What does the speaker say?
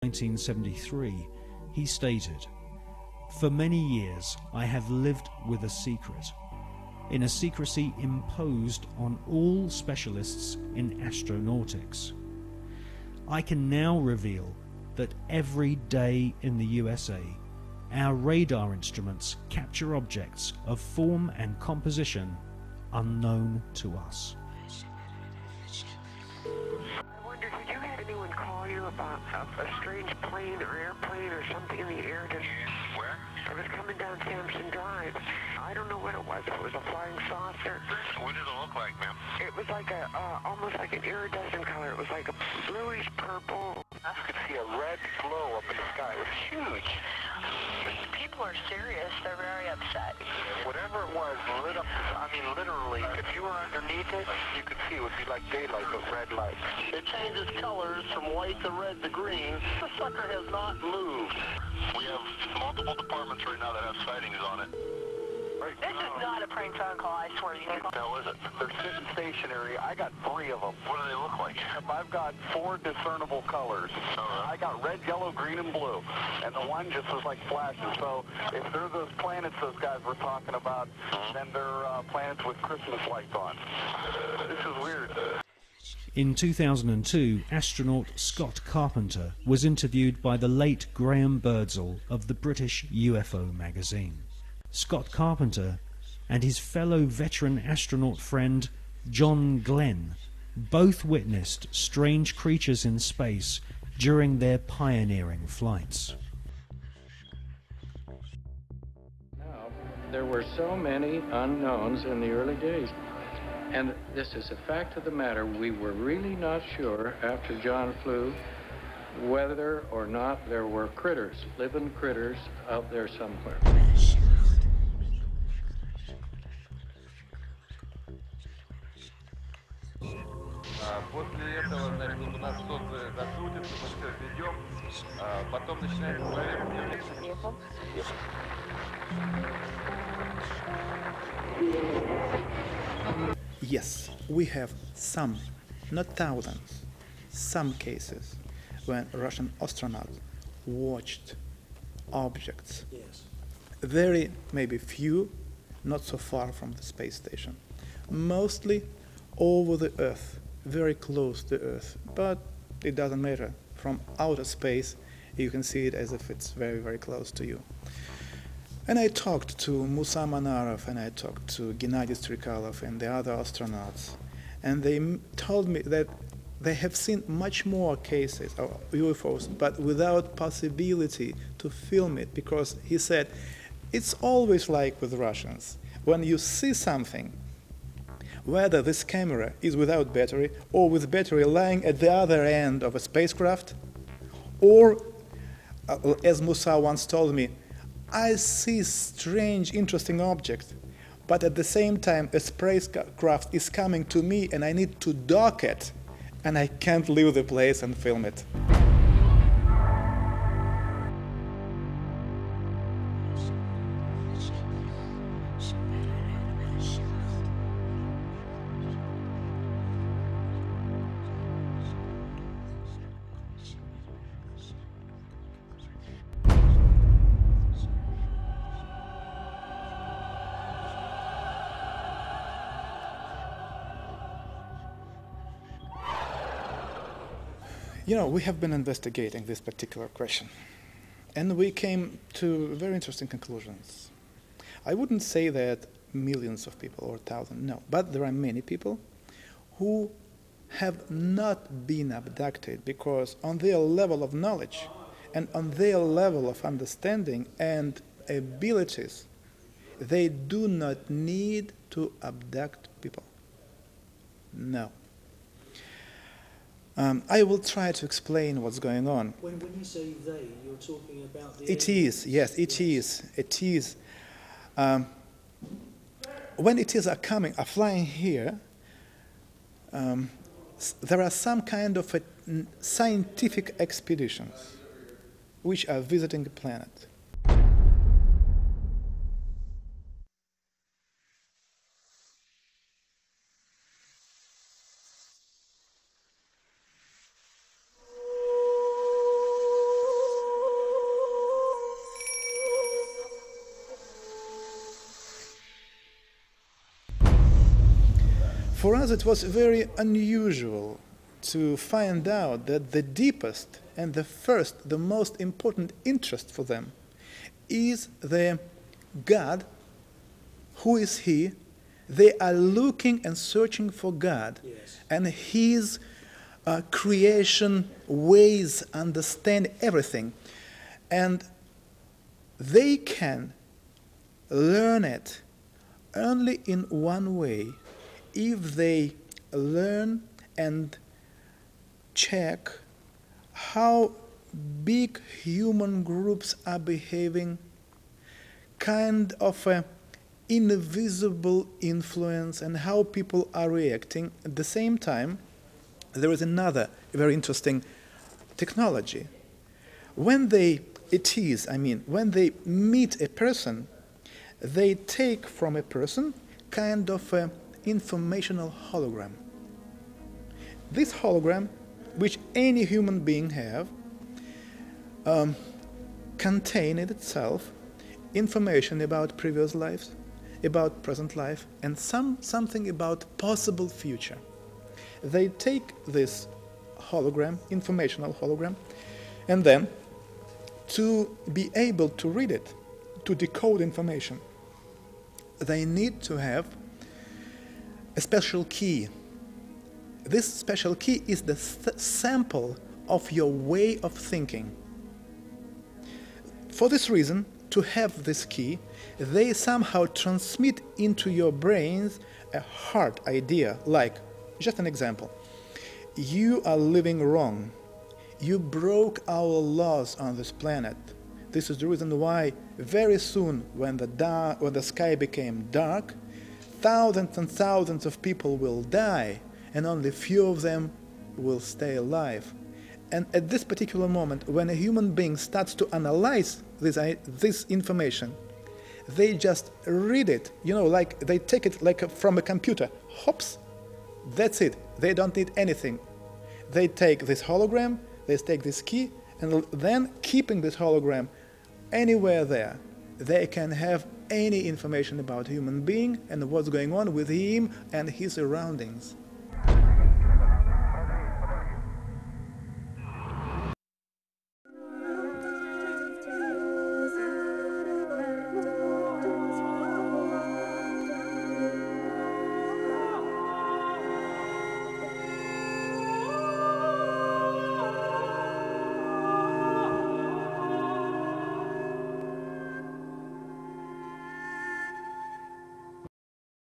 1973, he stated, "For many years I have lived with a secret, in a secrecy imposed on all specialists in astronautics. I can now reveal that every day in the USA, our radar instruments capture objects of form and composition unknown to us." I wonder, did you have anyone call you about a strange plane or airplane or something in the air? Where? It was coming down Sampson Drive. I don't know what it was. If it was a flying saucer. What did it look like, ma'am? It was like almost like an iridescent color. It was like a bluish purple. You could see a red glow up in the sky. It was huge. People are serious. They're very upset. Whatever it was lit up. I mean, literally, if you were underneath it, you could see it would be like daylight, but red light. It changes colors from white to red to green. The sucker has not moved. We have multiple departments right now that have sightings on it. Right. This is not a prank phone call, I swear to you. Now, is it? They're sitting stationary. I got 3 of them. What do they look like? I've got 4 discernible colors. I got red, yellow, green, and blue. And the one just was like flashing. So if they're those planets those guys were talking about, then they're planets with Christmas lights on. This is weird. In 2002, astronaut Scott Carpenter was interviewed by the late Graham Birdsall of the British UFO magazine. Scott Carpenter and his fellow veteran astronaut friend John Glenn both witnessed strange creatures in space during their pioneering flights. Now, there were so many unknowns in the early days. And this is a fact of the matter. We were really not sure after John flew whether or not there were critters, living critters out there somewhere. После этого, значит, у нас тот закрутится, мы все ведем, потом начинаем проверку. Yes, we have some, not thousands, some cases when Russian astronauts watched objects. Yes. Very, maybe few, not so far from the space station. Mostly over the Earth, very close to Earth, but it doesn't matter. From outer space, you can see it as if it's very, very close to you. And I talked to Musa Manarov and I talked to Gennady Strikalov and the other astronauts, and they told me that they have seen much more cases of UFOs, but without possibility to film it, because he said, it's always like with Russians. When you see something, whether this camera is without battery or with battery lying at the other end of a spacecraft, or, as Musa once told me, I see strange, interesting objects, but at the same time a spacecraft is coming to me and I need to dock it, and I can't leave the place and film it. You know, we have been investigating this particular question, and we came to very interesting conclusions. I wouldn't say that millions of people or thousands, no, but there are many people who have not been abducted because on their level of knowledge and on their level of understanding and abilities, they do not need to abduct people. No. I will try to explain what's going on. When you say they, you're talking about the... It is, yes, it is. It is. When it is flying here, there are some kind of scientific expeditions which are visiting the planet. For us it was very unusual to find out that the deepest and the first, the most important interest for them is the God. Who is He? They are looking and searching for God. Yes. And His creation, ways, understand everything. And they can learn it only in one way, if they learn and check how big human groups are behaving, kind of a invisible influence, and how people are reacting. At the same time, there is another very interesting technology. When they meet a person, they take from a person kind of an informational hologram. This hologram, which any human being have, contain in itself information about previous lives, about present life, and something about possible future. They take this hologram, informational hologram, and then to be able to read it, to decode information, they need to have a special key. This special key is the sample of your way of thinking. For this reason, to have this key, they somehow transmit into your brains a hard idea, like, just an example, you are living wrong. You broke our laws on this planet. This is the reason why very soon, when the sky became dark, thousands and thousands of people will die, and only few of them will stay alive. And at this particular moment, when a human being starts to analyze this information, they just read it, like they take it like from a computer. Hops, that's it. They don't need anything. They take this hologram, they take this key, and then keeping this hologram anywhere there, they can have any information about a human being and what's going on with him and his surroundings.